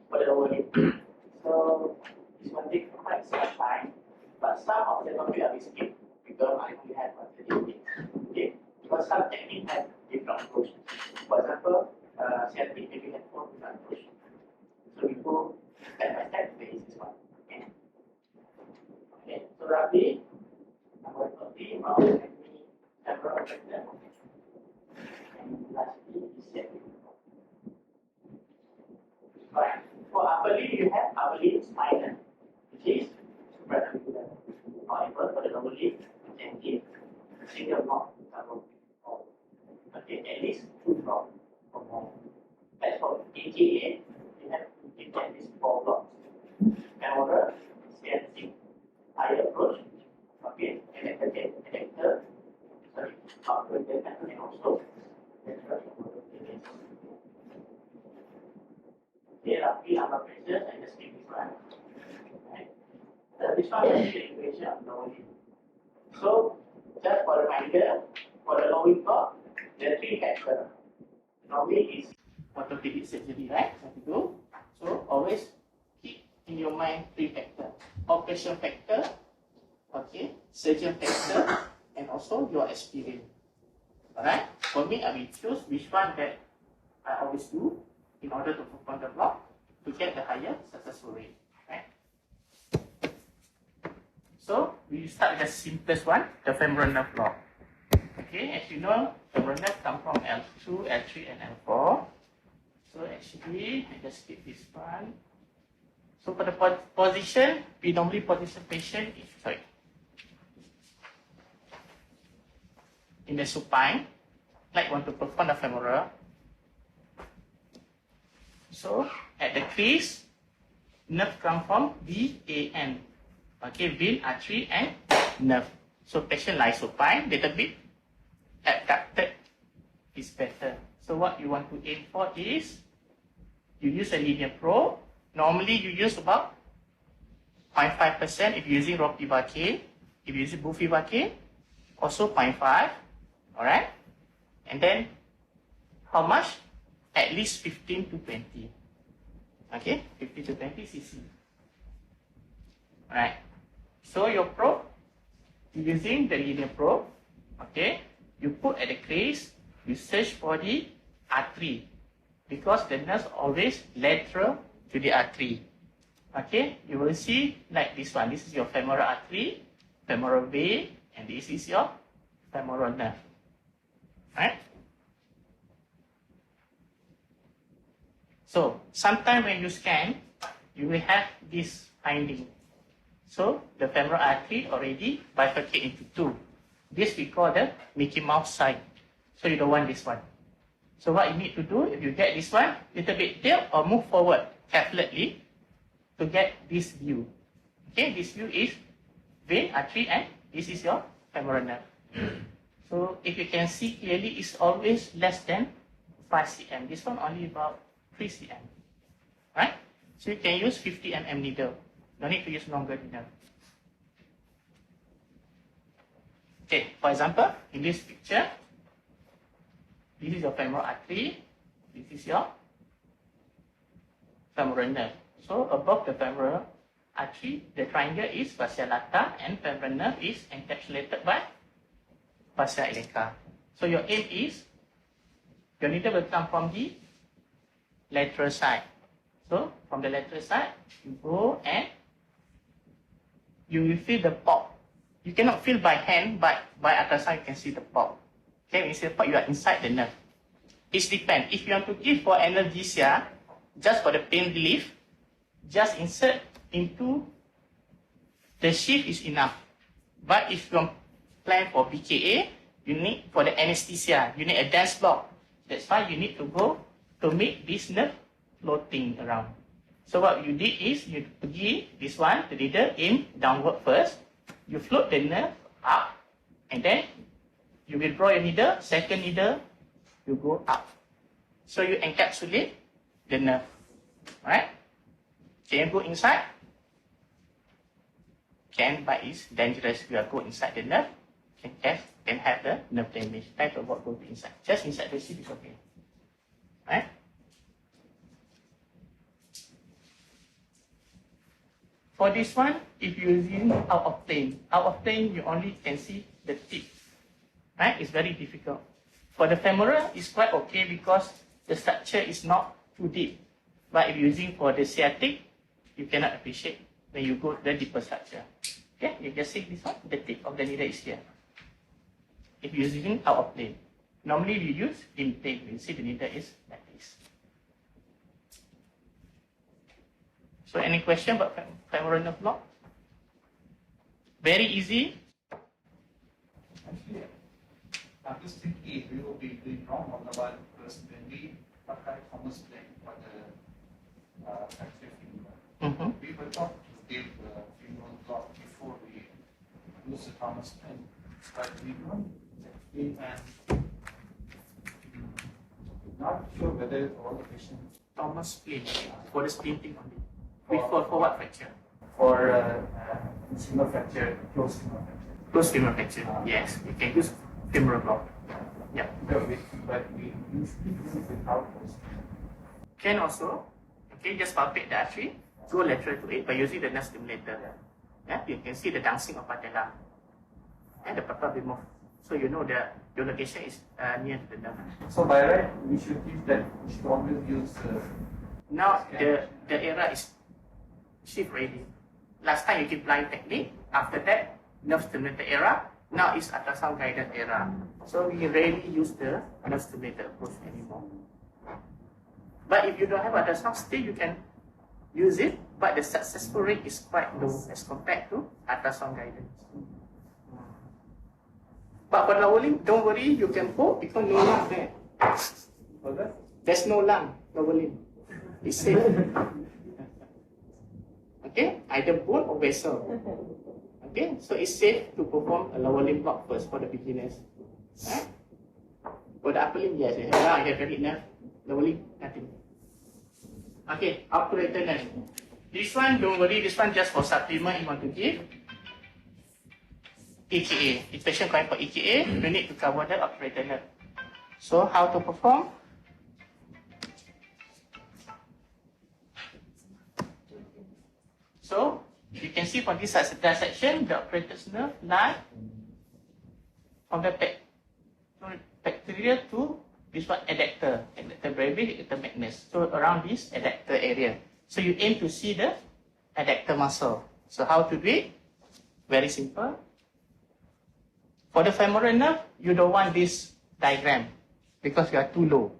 for the lower limb. So this one take quite some time, but some of the topic I will skip because I only have 30 minutes. Okay, because some technique have different approach. For example, sciatic maybe have 4 different approach. So we go step by step. This is one. Okay. Okay. So roughly, number 30 about several factors. And lastly is sciatic. Right. For upper limb, you have upper limb spinal, which is supraarticular. However, for the lower limb, you can give single block cover. Okay, at least 2 blocks or more. As for AKA, you have to give at least 4 blocks. Femoral, sciatic, higher approach, okay, adductor, sorry, upper adductor, and also lateral approach. Here are 3 upper pressures and the skip this one. Right. This one is the equation of lower limb. So, just for a reminder, for the lower block, there are 3 factors. Normally is orthopedic surgery, right? So always keep in your mind 3 factors: operation factor, okay, surgeon factor, and also your experience. Alright? For me, I will choose which one that I always do in order to perform the block to get the higher successful rate. Right? So we start with the simplest one, the femoral nerve block. Okay, as you know, femoral nerve come from L2, L3, and L4. So actually, I just skip this one. So for the position, we normally position patient in the supine, like want to perform the femoral. So at the crease, nerve come from VAN. Okay, vein, artery, and nerve. So patient lies supine, little bit abducted is better. So what you want to aim for is, you use a linear probe. Normally you use about 0.5% if you're using Ropivacaine. If you're using Bupivacaine, also 0.5. Alright? And then, how much? At least 15 to 20. Okay? 15 to 20 cc. Alright. So your probe, you're using the linear probe. Okay? You put at the crease, you search for the artery. Because the nerves always lateral to the artery. Okay? You will see like this one. This is your femoral artery, femoral vein, and this is your femoral nerve. Right? So, sometimes when you scan, you will have this finding. So, the femoral artery already bifurcated into 2. This we call the Mickey Mouse side. So, you don't want this one. So, what you need to do, if you get this one, little bit tilt or move forward carefully to get this view. Okay, this view is vein, artery, and this is your femoral nerve. So, if you can see clearly, it's always less than 5 cm. This one only about 3 cm. Right? So, you can use 50 mm needle. No need to use longer needle. Okay, for example, in this picture, this is your femoral artery, this is your femoral nerve. So, above the femoral artery, the triangle is fascia lata and femoral nerve is encapsulated by fascia iliaca. So, your aim is, your needle will come from the lateral side. So, from the lateral side, you go and you will feel the pop. You cannot feel by hand, but by ultrasound you can see the pop. Okay, when you see the pop, you are inside the nerve. It depends. If you want to give for analgesia, just for the pain relief, just insert into the sheath is enough. But if you plan for BKA, you need for the anesthesia, you need a dense block. That's why you need to go to make this nerve floating around. So what you did is, you pergi this one, the needle aim downward first. You float the nerve up, and then you withdraw your needle, second needle, you go up. So you encapsulate the nerve. Alright? Can you go inside? Can, but it's dangerous. You are go inside the nerve, can have the nerve damage. Try to avoid going inside. Just inside the sheath is okay. Right? For this one, if you're using out of plane, you only can see the tip, right? It's very difficult. For the femoral, it's quite okay because the structure is not too deep. But if you're using for the sciatic, you cannot appreciate when you go to the deeper structure. Okay, you just see this one, the tip of the needle is here. If you're using out of plane. Normally we use in plane, you see the needle is like this. So any question about femoral nerve block? Very easy. Actually, I'm just thinking we will be doing wrong on the one because when we apply Thomas plane for the fracture femur, we were taught to give the femoral block before we use the Thomas plane. But we don't actually, and not sure whether all the patients Thomas plane for the splinting only. For what fracture? for femur fracture, closed femur fracture. Closed femur fracture. Yes, you can use femoral block. Yeah. But we usually use it without closed. Can also, okay, just palpate the artery, go lateral to it by using the nerve stimulator. Yeah, you can see the dancing of patella. And the papa will move. So you know that your location is near to the nerve. So by right, we should use that. We should always use. Now the era is shift ready. Last time you did blind technique. After that, nerve stimulator era. Now it's ultrasound guided era. So we rarely use the nerve stimulator approach anymore. But if you don't have ultrasound, still you can use it. But the successful rate is quite low as compared to ultrasound guidance. But for lowering, don't worry, you can poke because no lung there. There's no lung, lowering. It's safe. Okay, either bone or vessel. Okay, so it's safe to perform a lower limb block first for the beginners. Right? For the upper limb, yes, you have very enough. Lower limb, nothing. Okay, obturator nerve. This one, don't worry, this one just for supplement you want to give. EKA. If patient going for EKA, you need to cover the obturator nerve. So how to perform? So you can see from this dissection, the obturator nerve lie from the bacteria to this one adductor brevis, adductor magnus. So around this adductor area. So you aim to see the adductor muscle. So how to do it? Very simple. For the femoral nerve, you don't want this diagram because you are too low.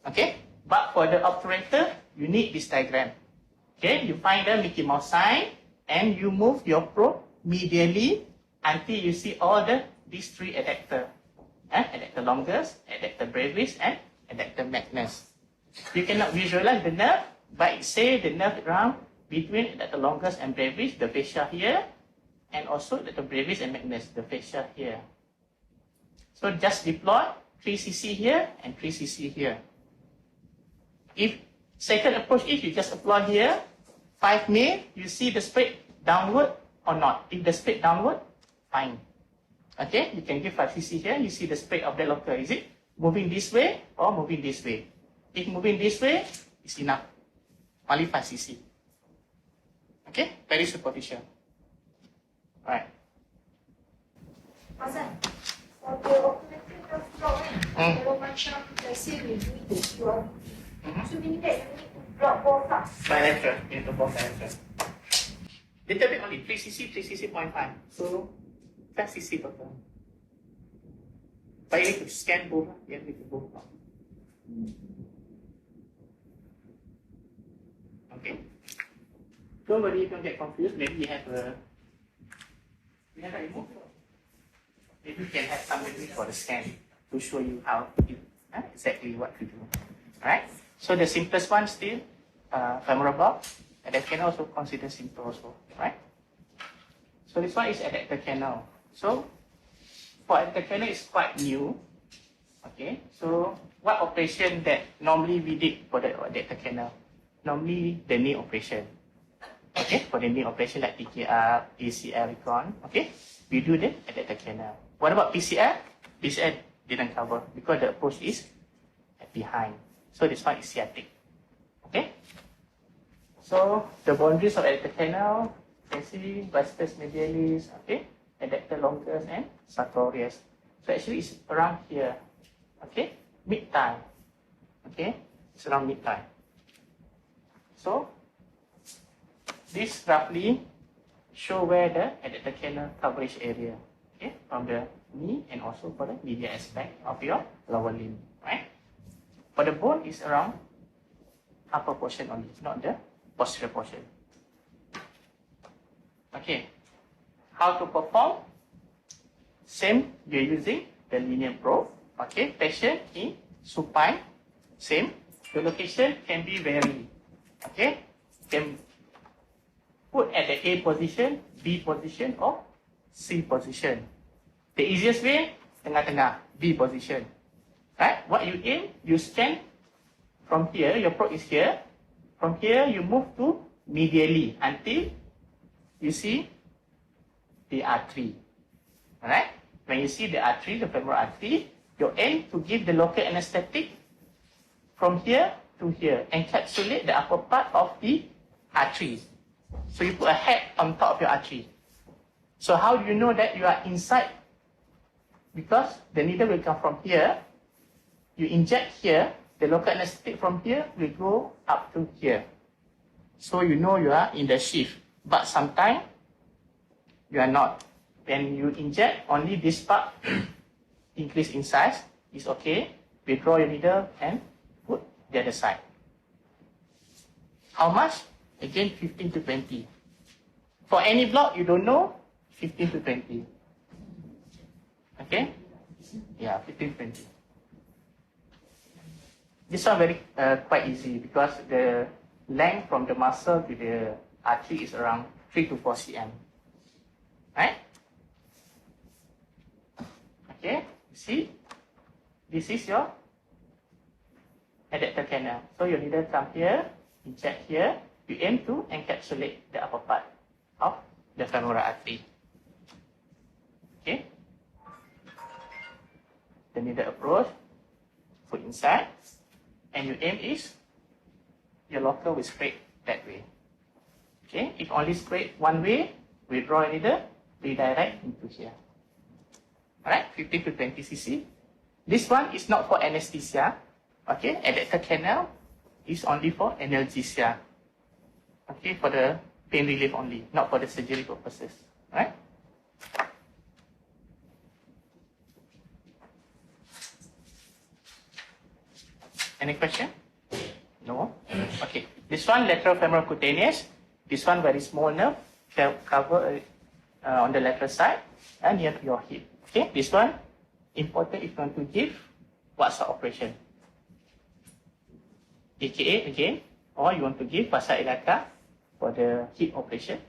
Okay? But for the obturator, you need this diagram. Okay? You find the Mickey Mouse sign and you move your probe medially until you see all these three adductor. Adductor longus, adductor brevis, and adductor magnus. You cannot visualize the nerve, but it says the nerve around between adductor longus and brevis, the fascia here, and also adductor brevis and magnus, the fascia here. So just deploy 3 cc here and 3 cc here. If second approach is you just apply here, 5 mil, you see the spread downward or not. If the spread downward, fine. Okay, you can give 5 cc here, you see the spread of the local. Is it moving this way or moving this way? If moving this way, it's enough. Only 5 cc. Okay, very superficial. Alright. Fakhzan, for the operator nerve block kalau macam let's say we do the QRT, so meaning that you need to block both parts. Bilateral, you need to block bilateral. Little bit only, 3 cc, 3 cc, 0.5. So 10 cc total. But you need to scan both, you need to both. Okay. Don't worry, don't get confused. Maybe you have a remote. Maybe you can have somebody for the scan to show you how to do exactly what to do. Alright? So the simplest one still femoral block, and that can also consider simple also. Right? So this one is adductor canal. So for adductor canal is quite new. Okay, so what operation that normally we did for the adductor canal? Normally the knee operation. Okay, for the knee operation like TKR, ACL, recon. Okay, we do the adductor canal. What about PCL? PCL didn't cover because the approach is behind. So this one is sciatic. Okay, so the boundaries of adductor canal can can see vastus medialis, okay, adductor longus and sartorius. So actually it's around here, okay, mid-thigh, okay, it's around mid-thigh. So this roughly show where the adductor canal coverage area, okay, from the knee and also for the medial aspect of your lower limb, right? For the bone is around upper portion only, not the posterior portion. Okay, how to perform? Same, you're using the linear probe. Okay, patient in supine, same. The location can be vary. Okay, can put at the A position, B position or C position. The easiest way, tengah-tengah, B position. Right? What you aim, you scan from here, your probe is here. From here, you move to medially until you see the artery. Alright? When you see the artery, the femoral artery, you aim to give the local anesthetic from here to here, encapsulate the upper part of the artery. So you put a head on top of your artery. So how do you know that you are inside? Because the needle will come from here, you inject here, the local anesthetic from here will go up to here. So you know you are in the sheath. But sometimes you are not. When you inject only this part, increase in size, is okay. Withdraw your needle and put the other side. How much? Again, 15 to 20. For any block you don't know, 15 to 20. Okay? Yeah, 15 to 20. This one very quite easy because the length from the muscle to the artery is around 3 to 4 cm. Right? Okay, you see, this is your adductor canal. So your needle come here, inject here, you aim to encapsulate the upper part of the femoral artery. Okay, the needle approach, put inside, and your aim is your local will spread that way. Okay, if only spread one way, withdraw your needle, redirect into here. Alright, 15 to 20 cc. This one is not for anesthesia. Okay, adductor canal is only for analgesia. Okay, for the pain relief only, not for the surgery purposes. Alright. Any question? No? Okay. This one lateral femoral cutaneous. This one very small nerve, cover on the lateral side and near your hip. Okay, this one important if you want to give what's the operation. AKA again, or you want to give fascia lata for the hip operation,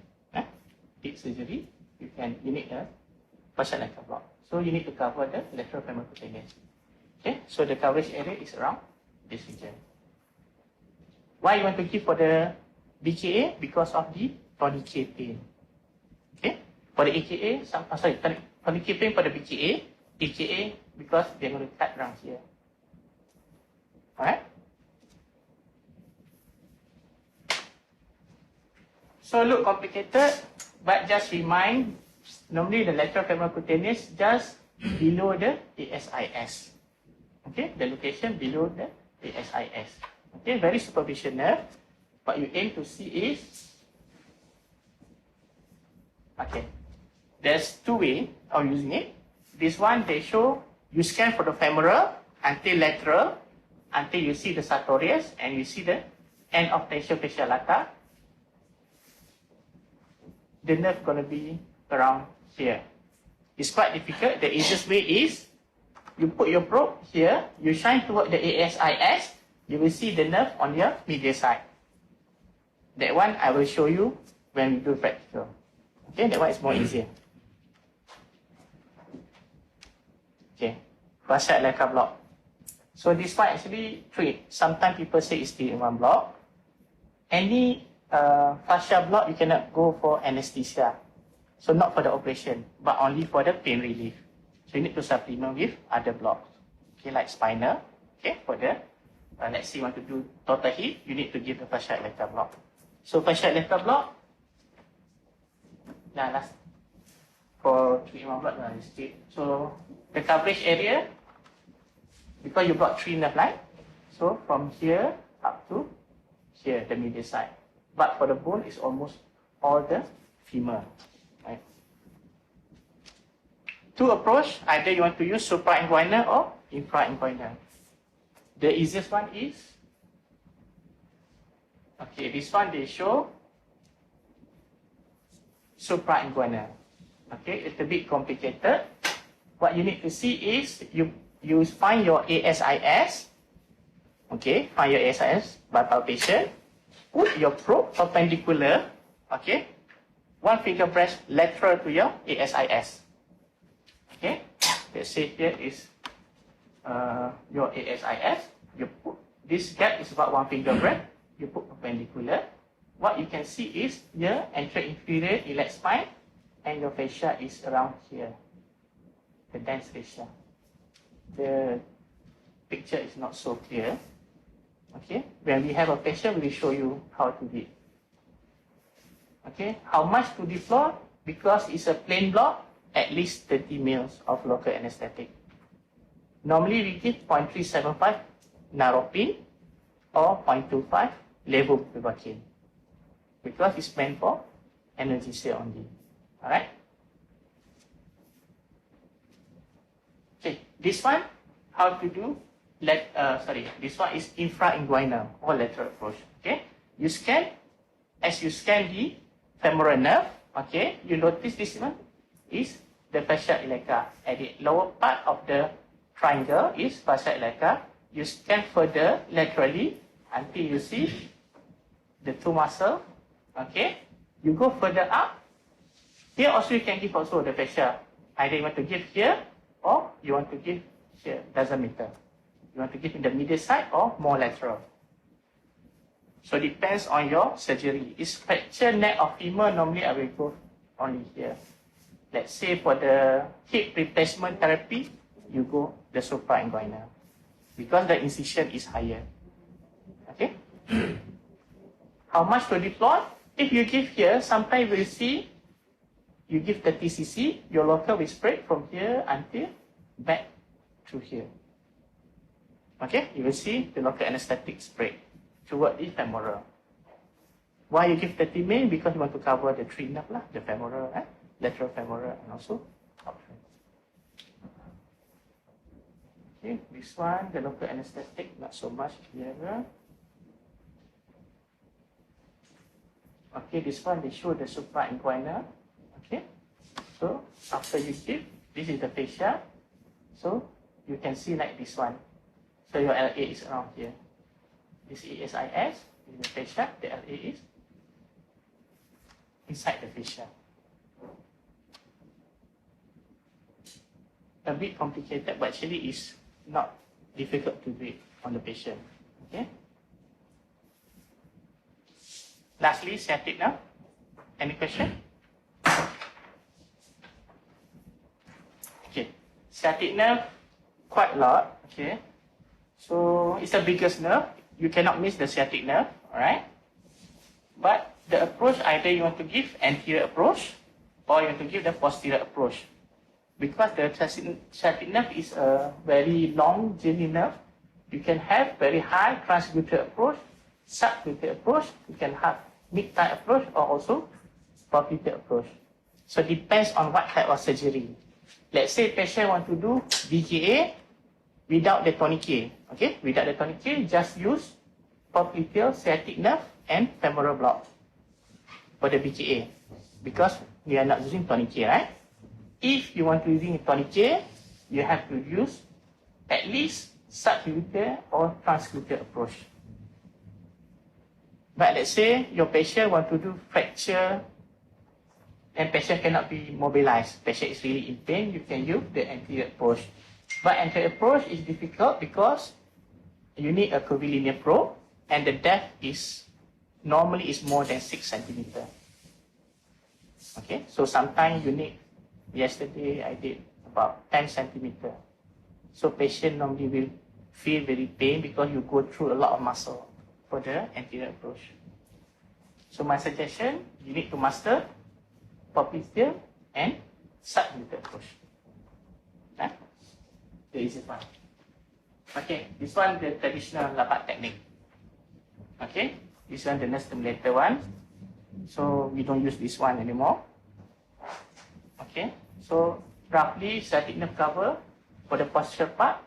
hip surgery. You need a fascia lata block. So you need to cover the lateral femoral cutaneous. Okay, so the coverage area is around this region. Why you want to give for the BKA? Because of the tourniquet pain. Okay, for the AKA, tourniquet pain for the BKA, AKA because they're going to cut around here. Alright. So look complicated, but just remind, normally the lateral femoral cutaneous just below the ASIS. Okay, the location below the ASIS. Okay, very superficial nerve. What you aim to see is, okay, there's two ways of using it. This one, they show you scan for the femoral until lateral, until you see the sartorius and you see the end of tensor fascia lata. The nerve going to be around here. It's quite difficult. The easiest way is you put your probe here, you shine toward the ASIS, you will see the nerve on your medial side. That one I will show you when we do practical. Okay, that one is more easier. Okay, fascia lata block. So this one actually three. Sometimes people say it's still in one block. Any fascia block you cannot go for anesthesia. So not for the operation, but only for the pain relief. So you need to supplement with other blocks. Okay, like spinal. Okay, for the let's say you want to do total hip, you need to give the fascia lata block. So fascia lata block, Nah, last for treatment block, so the coverage area, because you brought 3 nerve line, so from here up to here, the medial side. But for the bone, it's almost all the femur. Right? To approach, either you want to use suprainguinal or infrainguinal. The easiest one is, okay, this one they show suprainguinal. Okay, it's a bit complicated. What you need to see is you find your ASIS. Okay, find your ASIS by palpation. Put your probe perpendicular. Okay, one finger press lateral to your ASIS. Okay, let's say here is your ASIS. You put this gap is about one finger breadth. You put perpendicular. What you can see is here anterior inferior iliac spine, and your fascia is around here. The dense fascia. The picture is not so clear. Okay, when we have a patient, we will show you how to do it. Okay, how much to deploy? Because it's a plain block, at least 30 mils of local anesthetic. Normally we give 0.375 naropin or 0.25 levoprivacaine, because it's meant for analgesia only. Alright? Okay, this one, how to do? This one is infrainguinal or lateral approach. Okay, you scan. As you scan the femoral nerve, okay, you notice this one is the fascia iliaca. At the lower part of the triangle is fascia iliaca. You scan further laterally until you see the 2 muscles. Okay, you go further up. Here also you can give also the fascia. Either you want to give here or you want to give here. Doesn't matter. You want to give in the medial side or more lateral. So it depends on your surgery. Is fracture neck or femur, normally I will go only here. Let's say for the hip replacement therapy, you go the suprainguinal, because the incision is higher. Okay? How much to deploy? If you give here, sometimes we'll see you give 30 cc, your local will spread from here until back to here. Okay, you will see the local anesthetic spread toward the femoral. Why you give 30 mil? Because you want to cover the 3 nerve lah, the femoral, lateral femoral, and also option. Okay, this one, the local anesthetic, not so much here. Okay, this one, they show the suprainguinal. Okay, so after you give, this is the fascia. So you can see like this one. So your LA is around here. This is ASIS, this is the fascia, the LA is inside the fascia. A bit complicated, but actually is not difficult to do it on the patient. Okay. Lastly, sciatic nerve. Any question? Okay. Sciatic nerve, quite a lot. Okay. So it's the biggest nerve. You cannot miss the sciatic nerve. Alright. But the approach, either you want to give anterior approach or you want to give the posterior approach. Because the sciatic nerve is a very long journey nerve, you can have very high transglutial approach, subglutial approach, you can have mid-thigh approach or also popliteal approach. So it depends on what type of surgery. Let's say patient want to do BKA without the tourniquet. Okay, without the tourniquet, just use popliteal, sciatic nerve and femoral block for the BKA, because we are not using tourniquet, right? If you want to using a tourniquet, you have to use at least subgluteal or transgluteal approach. But let's say your patient want to do fracture and patient cannot be mobilized, patient is really in pain, you can use the anterior approach. But anterior approach is difficult because you need a curvilinear probe and the depth is normally is more than 6 centimeters. Okay, so sometimes you need, yesterday I did about 10 centimeters. So patient normally will feel very pain because you go through a lot of muscle for the anterior approach. So my suggestion, you need to master popliteal and subgluteal approach. The easiest one. Okay, this one the traditional labat technique. Okay, this one the nerve stimulator one. So we don't use this one anymore. Okay, so roughly sciatic nerve cover for the posterior part.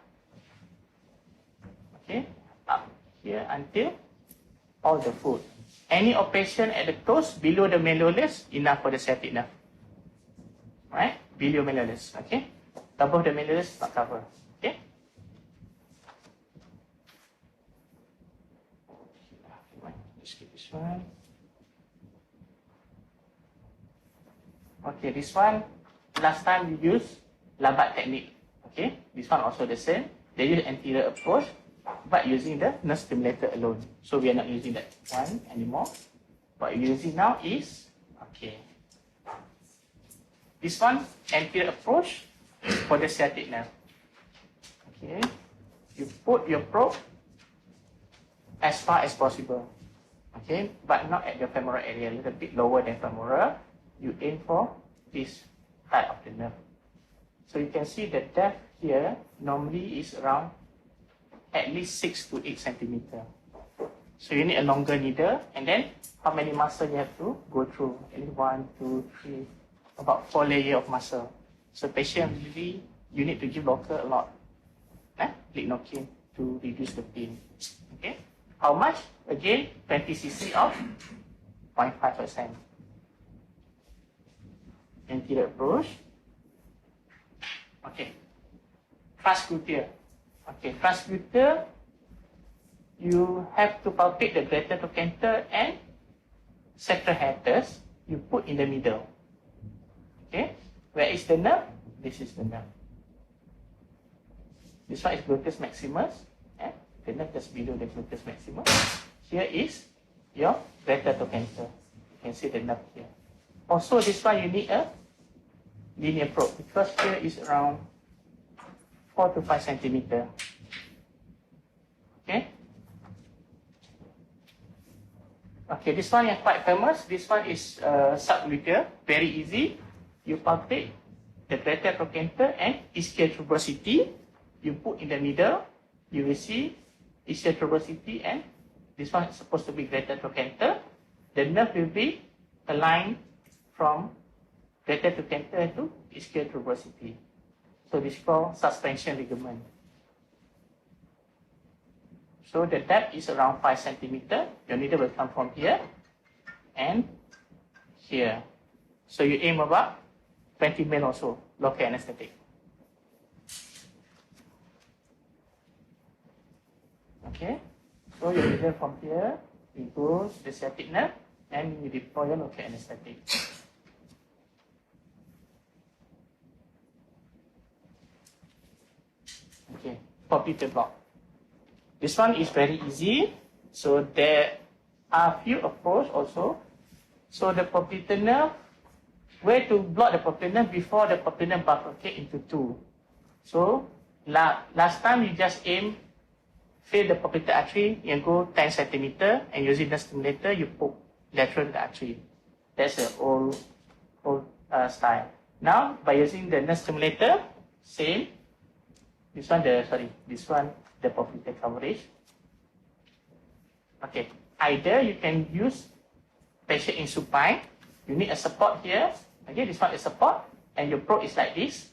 Okay, up here until all the foot. Any operation at the toes below the malleolus enough for the sciatic nerve. Right, below malleolus. Okay, above the malleolus not cover. Okay. Let's skip this one. Okay, this one last time we used labat technique. Okay, this one also the same. They use anterior approach, but using the nerve stimulator alone. So we are not using that one anymore. What we're using now is this one anterior approach for the sciatic nerve. Okay, you put your probe as far as possible. Okay, but not at the femoral area, a little bit lower than femoral. You aim for this type of the nerve. So you can see the depth here normally is around at least 6 to 8 centimeter. So you need a longer needle, and then how many muscle you have to go through? At least 1, 2, 3, about 4 layers of muscle. So patient really, you need to give blocker a lot. Lignocaine to reduce the pain. Okay. How much? Again, 20 cc of 0.5%. Anterior approach. Okay. Transgluteal. Okay, transgluteal, you have to palpate the greater trochanter and sacral hiatus. You put in the middle. Okay. Where is the nerve? This is the nerve. This one is gluteus maximus. The nerve just below the gluteus maximus. Here is your greater trochanter. You can see the nerve here. Also, this one you need a linear probe because here is around 4 to 5 centimeter. Okay. Okay, this one is quite famous. This one is subgluteal, very easy. You palpate the greater trochanter and ischial tuberosity. You put in the middle. You will see ischial tuberosity, and this one is supposed to be greater trochanter. The nerve will be aligned from greater trochanter to ischial tuberosity. So this is called suspension ligament. So the depth is around 5 centimeter. Your needle will come from here and here. So you aim about 20 mil or so, local anesthetic. Okay, so you needle from here, you go to the sciatic nerve, and you deploy your local anesthetic. Okay, popliteal block. This one is very easy. So there are few approaches also. So the popliteal nerve, where to block the popliteal nerve before the popliteal nerve bifurcate into two. So last time you just aim, fill the popliteal artery and go 10 centimeter, and using the stimulator you poke lateral to the artery. That's the old style. Now by using the nerve stimulator, same. This one the popliteal coverage. Okay, either you can use patient in supine. You need a support here. Okay, this one is support, and your probe is like this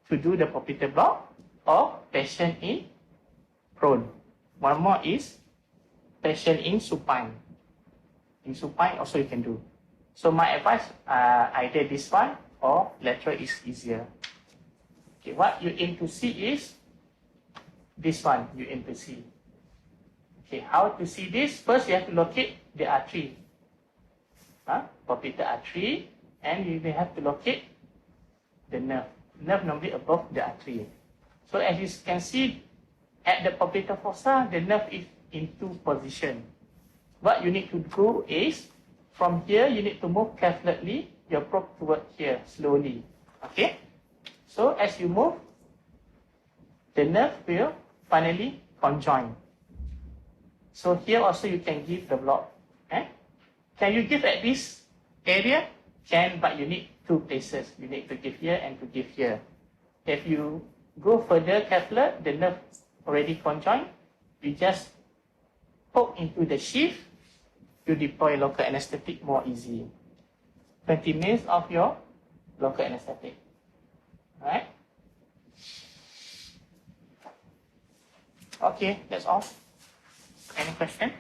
to do the popliteal block, or patient in prone. One more is patient in supine. In supine also you can do. So my advice, either this one or lateral is easier. Okay, what you aim to see is this one you aim to see. Okay, how to see this? First you have to locate the artery. Popliteal artery, and you will have to locate the nerve. Nerve normally above the artery. So as you can see, at the popliteal fossa, the nerve is in two positions. What you need to do is, from here, you need to move carefully your probe toward here, slowly. Okay? So as you move, the nerve will finally conjoin. So here also you can give the block. Can you give at this area Can, but you need two places. You need to give here and to give here. If you go further careful, the nerve already conjoined, you just poke into the sheath, you deploy local anesthetic more easy. 20 minutes of your local anesthetic. Alright? Okay, that's all. Any question?